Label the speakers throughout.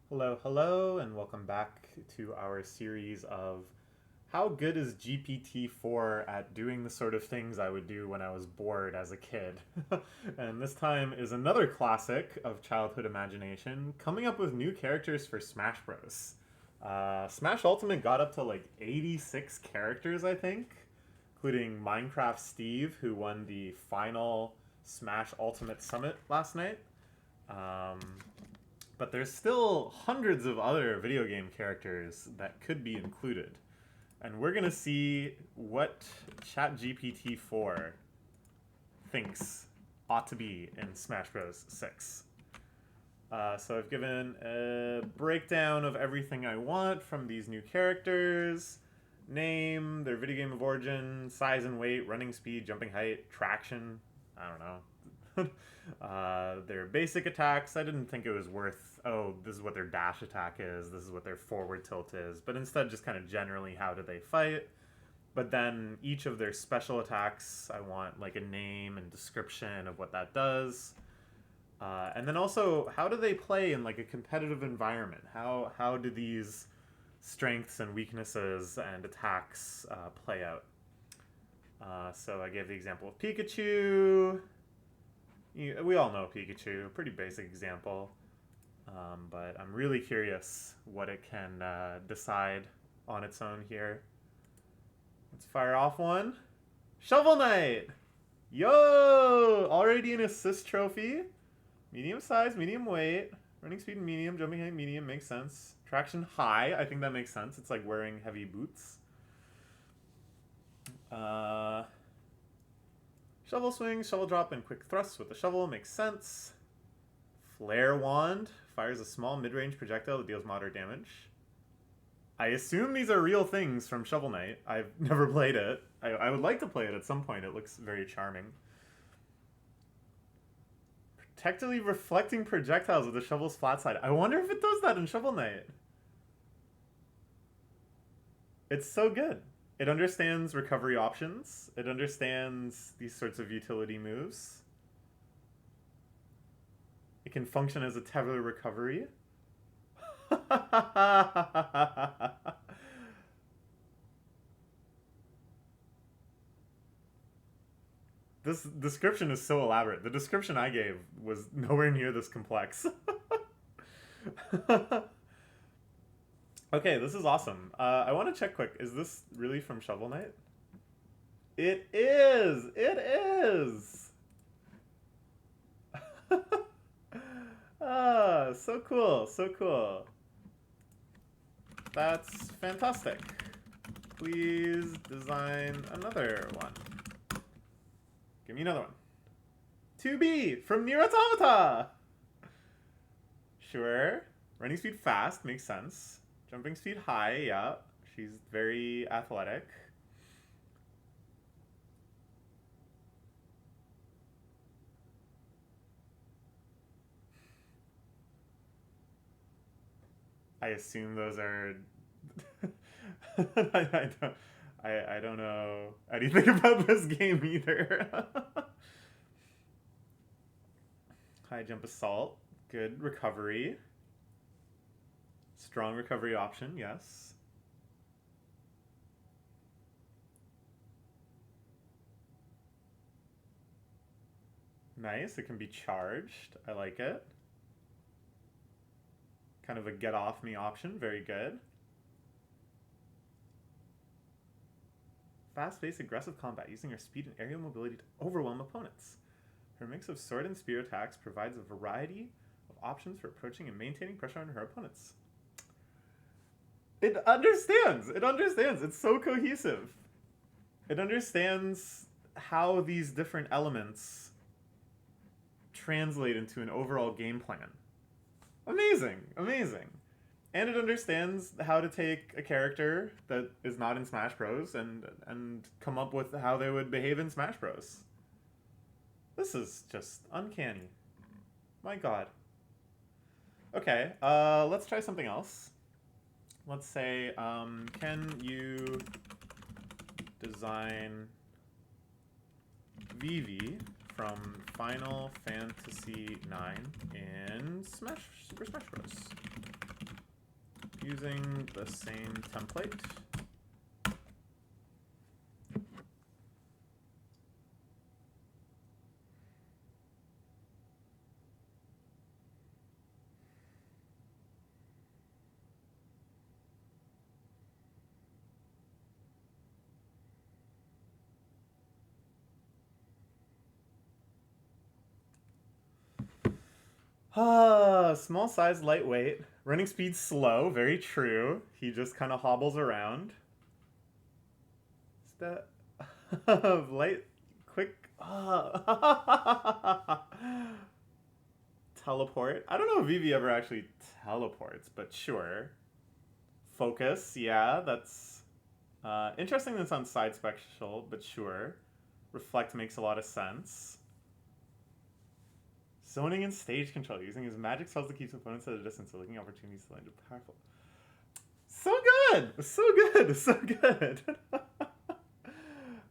Speaker 1: Hello, hello, and welcome back to our series of how good is GPT-4 at doing the sort of things I would do when I was bored as a kid. And this time is another classic of childhood imagination, coming up with new characters for Smash Bros. Smash Ultimate got up to like 86 characters, I think, including Minecraft Steve, who won the final Smash Ultimate Summit last night. Um, but there's still hundreds of other video game characters that could be included. And we're going to see what ChatGPT 4 thinks ought to be in Smash Bros. 6. So I've given a breakdown of everything I want from these new characters: name, their video game of origin, size and weight, running speed, jumping height, traction. I don't know. Their basic attacks. I didn't think it was worth, oh, this is what their dash attack is, this is what their forward tilt is, but instead just kind of generally how do they fight. But then each of their special attacks, I want like a name and description of what that does. And then also, how do they play in like a competitive environment? How do these strengths and weaknesses and attacks play out? So I gave the example of Pikachu. We all know Pikachu, pretty basic example. But I'm really curious what it can decide on its own here. Let's fire off one. Shovel Knight! Yo! Already an assist trophy. Medium size, medium weight. Running speed medium, jumping height medium, makes sense. Traction high, I think that makes sense. It's like wearing heavy boots. Shovel swing, shovel drop, and quick thrusts with the shovel makes sense. Flare wand fires a small mid-range projectile that deals moderate damage. I assume these are real things from Shovel Knight. I've never played it. I would like to play it at some point. It looks very charming. Protectively reflecting projectiles with the shovel's flat side. I wonder if it does that in Shovel Knight. It's so good. It understands recovery options. It understands these sorts of utility moves. It can function as a tether recovery. This description is so elaborate. The description I gave was nowhere near this complex. Okay, this is awesome. I want to check quick. Is this really from Shovel Knight? It is! It is! Ah, so cool, so cool. That's fantastic. Please design another one. Give me another one. 2B from Nier Automata! Sure. Running speed fast, makes sense. Jumping speed high, yeah. She's very athletic. I assume those are... I don't know anything about this game either. High jump assault. Good recovery. Strong recovery option, yes. Nice, it can be charged. I like it. Kind of a get off me option, very good. Fast-paced, aggressive combat, using her speed and aerial mobility to overwhelm opponents. Her mix of sword and spear attacks provides a variety of options for approaching and maintaining pressure on her opponents. It understands! It understands! It's so cohesive. It understands how these different elements translate into an overall game plan. Amazing! Amazing! And it understands how to take a character that is not in Smash Bros. and come up with how they would behave in Smash Bros. This is just uncanny. My god. Okay, let's try something else. Let's say, can you design Vivi from Final Fantasy IX in Super Smash Bros. using the same template. Small size, lightweight. Running speed slow, very true. He just kind of hobbles around. Is that light, quick? Teleport. I don't know if Vivi ever actually teleports, but sure. Focus, yeah, that's interesting that it's on side special, but sure. Reflect makes a lot of sense. Zoning and stage control, using his magic spells to keep opponents at a distance, so looking opportunities to land powerful. So good! So good! So good!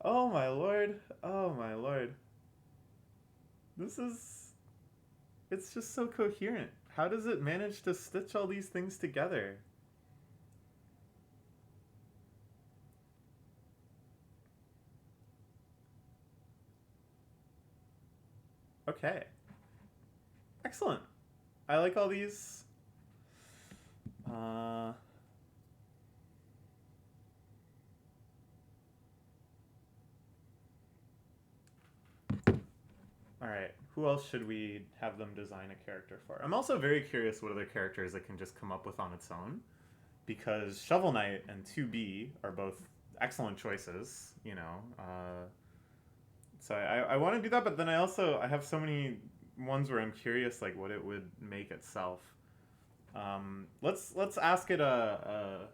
Speaker 1: Oh my lord. Oh my lord. This is... It's just so coherent. How does it manage to stitch all these things together? Okay. Excellent. I like all these. Alright, who else should we have them design a character for? I'm also very curious what other characters it can just come up with on its own. Because Shovel Knight and 2B are both excellent choices, you know. So I want to do that, but then I have so many ones where I'm curious like what it would make itself. Let's ask it a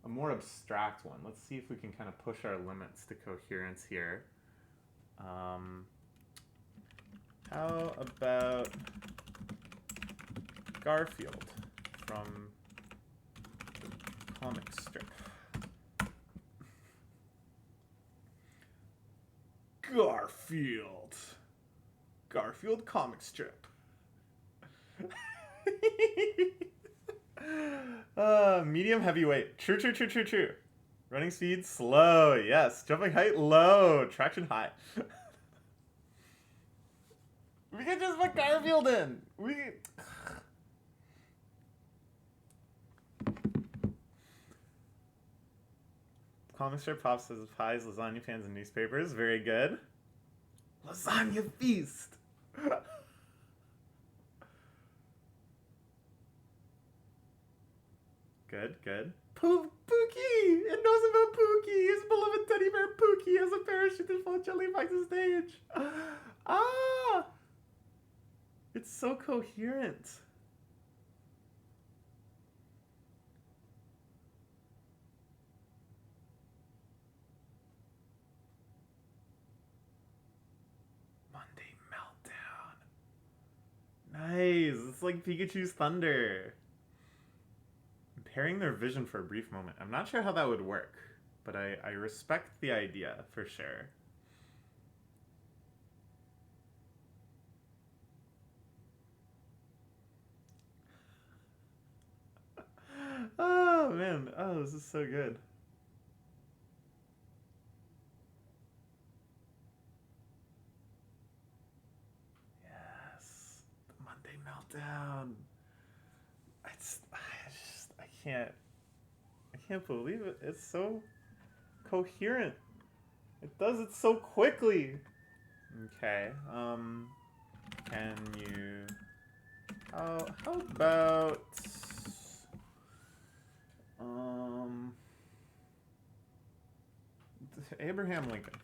Speaker 1: more abstract one. Let's see if we can kind of push our limits to coherence here. How about Garfield from the comic strip? Garfield comic strip. Medium heavyweight. True. Running speed slow. Yes. Jumping height low. Traction high. We can just put Garfield in. Comic strip pops as pies, lasagna fans, and newspapers. Very good. Lasagna feast. Good. Pookie! It knows about Pookie! His beloved teddy bear Pookie has a parachute to fall gently back to stage. Ah! It's so coherent. Monday Meltdown. Nice. It's like Pikachu's Thunder. Impairing their vision for a brief moment. I'm not sure how that would work, but I respect the idea for sure. Oh man, oh this is so good. Yes, the Monday Meltdown. I can't believe it. It's so coherent. It does it so quickly. Okay, can you, how about, Abraham Lincoln.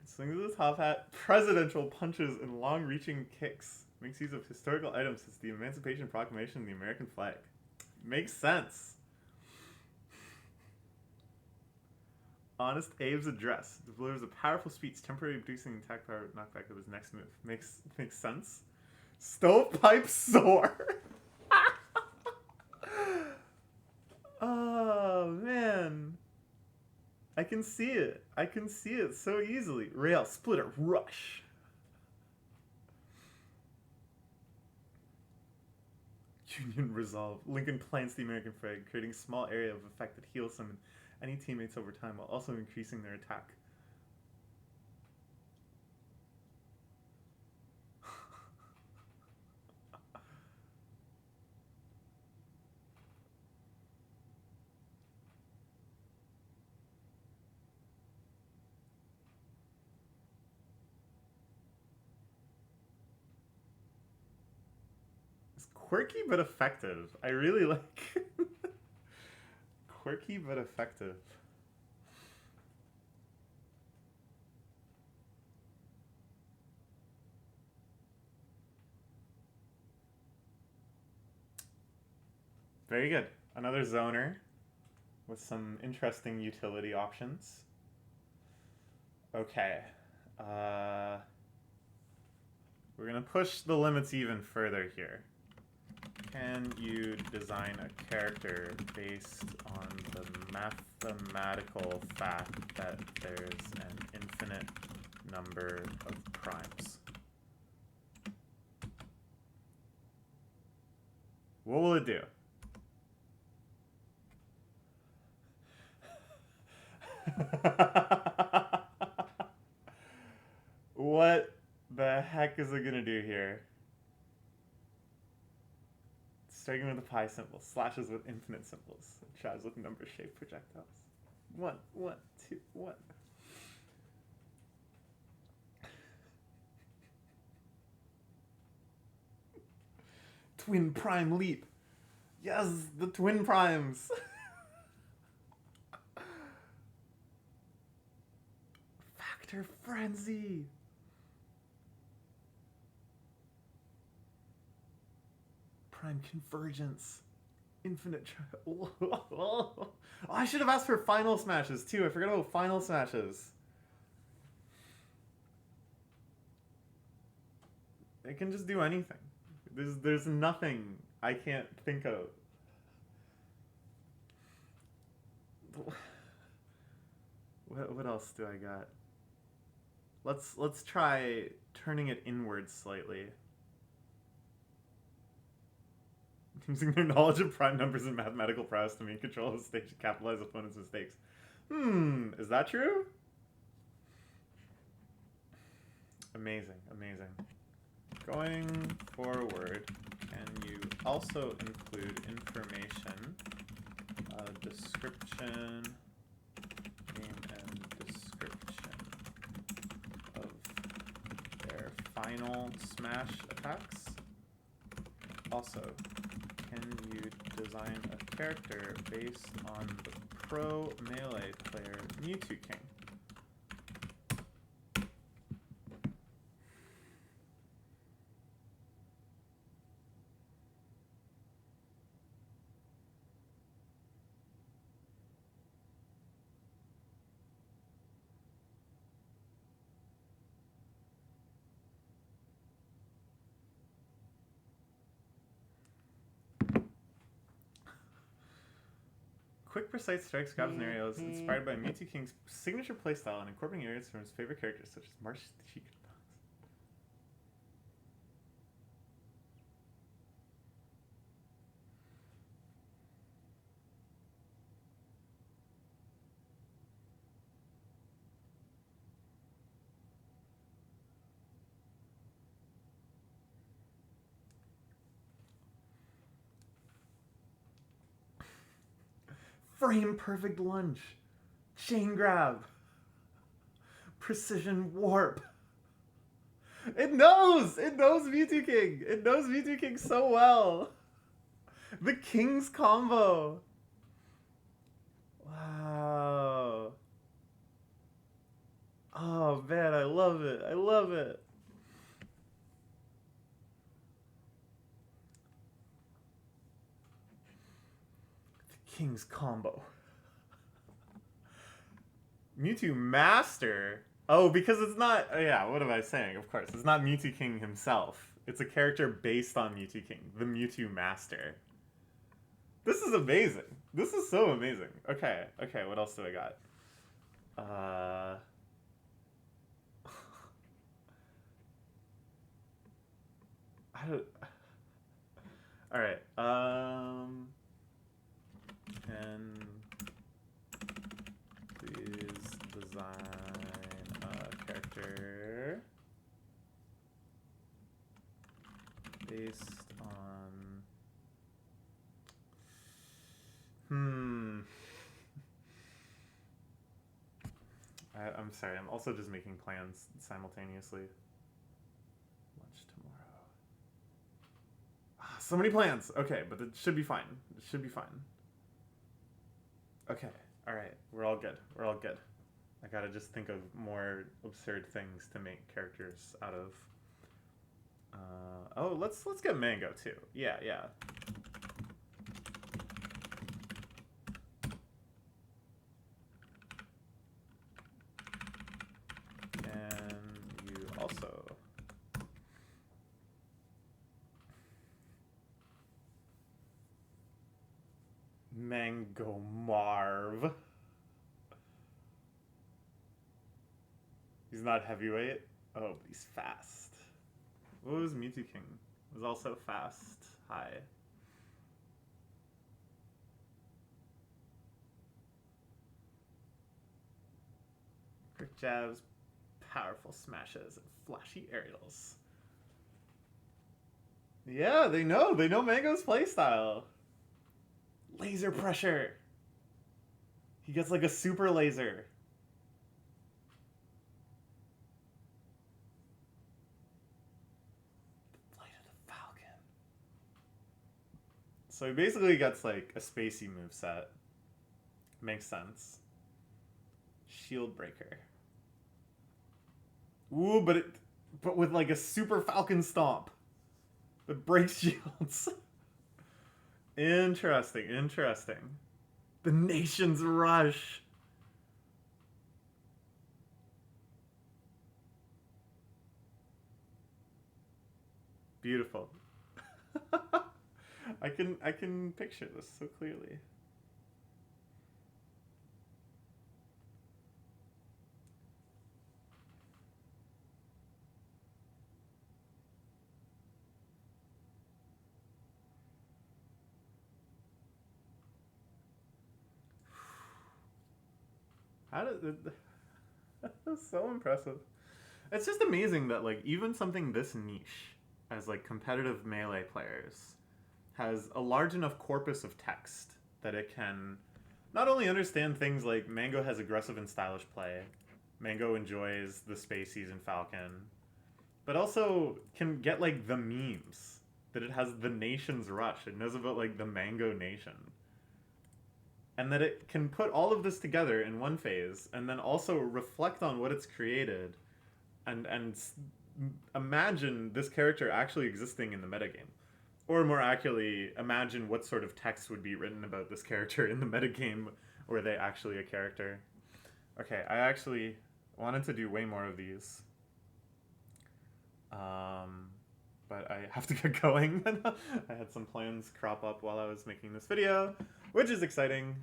Speaker 1: Swings with his top hat, presidential punches, and long-reaching kicks. Makes use of historical items since the Emancipation Proclamation and the American flag. Makes sense. Honest Abe's address delivers a powerful speech, temporarily reducing the attack power knockback of his next move. Makes sense. Stovepipe soar. Oh, man. I can see it. I can see it so easily. Rail splitter rush. Union resolve. Lincoln plants the American flag, creating a small area of effect that heals some and any teammates over time while also increasing their attack. It's quirky but effective. I really like quirky but effective. Very good. Another zoner with some interesting utility options. Okay. We're going to push the limits even further here. Can you design a character based on the mathematical fact that there's an infinite number of primes? What will it do? What the heck is it gonna do here? Starting with a pi symbol, slashes with infinite symbols, tries with number-shaped projectiles. 1, 1, 2, 1. Twin prime leap. Yes, the twin primes. Factor frenzy. Prime convergence. Infinite. Oh, I should have asked for final smashes too. I forgot about final smashes. It can just do anything. There's nothing I can't think of. What else do I got? Let's try turning it inwards slightly. Using their knowledge of prime numbers and mathematical prowess to maintain control of the stage and capitalize opponents' mistakes. Is that true? Amazing, amazing. Going forward, can you also include information, description, name and description of their final smash attacks? Also, can you design a character based on the pro melee player Mewtwo King? Quick, precise strikes, grabs, and aerials, inspired by Mewtwo King's signature playstyle and incorporating areas from his favorite characters, such as Marsh the Cheek. Frame perfect lunge, chain grab, precision warp. It knows Mewtwo King. It knows Mewtwo King so well. The King's combo. Wow. Oh man, I love it. I love it. King's combo. Mewtwo Master. Oh, because it's not. Yeah, what am I saying? Of course, it's not Mewtwo King himself. It's a character based on Mewtwo King, the Mewtwo Master. This is amazing. This is so amazing. Okay, okay. What else do I got? I don't. All right. Can please design a character based on. I'm sorry. I'm also just making plans simultaneously. Lunch tomorrow. So many plans. Okay, but it should be fine. It should be fine. Okay. All right. We're all good. We're all good. I gotta just think of more absurd things to make characters out of. Oh, let's get Mango too. Yeah, yeah. And you also. Mango Marv. He's not heavyweight. Oh, but he's fast. What was Mewtwo King? Was also fast. High. Quick jabs, powerful smashes, and flashy aerials. Yeah, they know. They know Mango's playstyle. Laser pressure. He gets like a super laser. The Flight of the Falcon. So he basically gets like a spacey moveset. Makes sense. Shield breaker. Ooh, but with like a super Falcon stomp that breaks shields. Interesting, interesting. The Nation's Rush. Beautiful. I can picture this so clearly. How did it, that's so impressive. It's just amazing that like even something this niche as like competitive melee players has a large enough corpus of text that it can not only understand things like Mango has aggressive and stylish play, Mango enjoys the Spacies and Falcon, but also can get like the memes that it has the Nation's Rush. It knows about like the Mango Nation. And that it can put all of this together in one phase and then also reflect on what it's created and imagine this character actually existing in the metagame. Or more accurately, imagine what sort of text would be written about this character in the metagame were they actually a character. Okay, I actually wanted to do way more of these. But I have to get going. I had some plans crop up while I was making this video, which is exciting.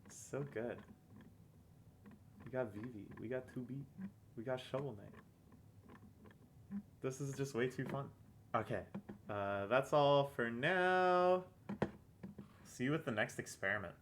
Speaker 1: So good. We got Vivi, we got 2B, we got Shovel Knight. This is just way too fun. Okay, that's all for now. See you with the next experiment.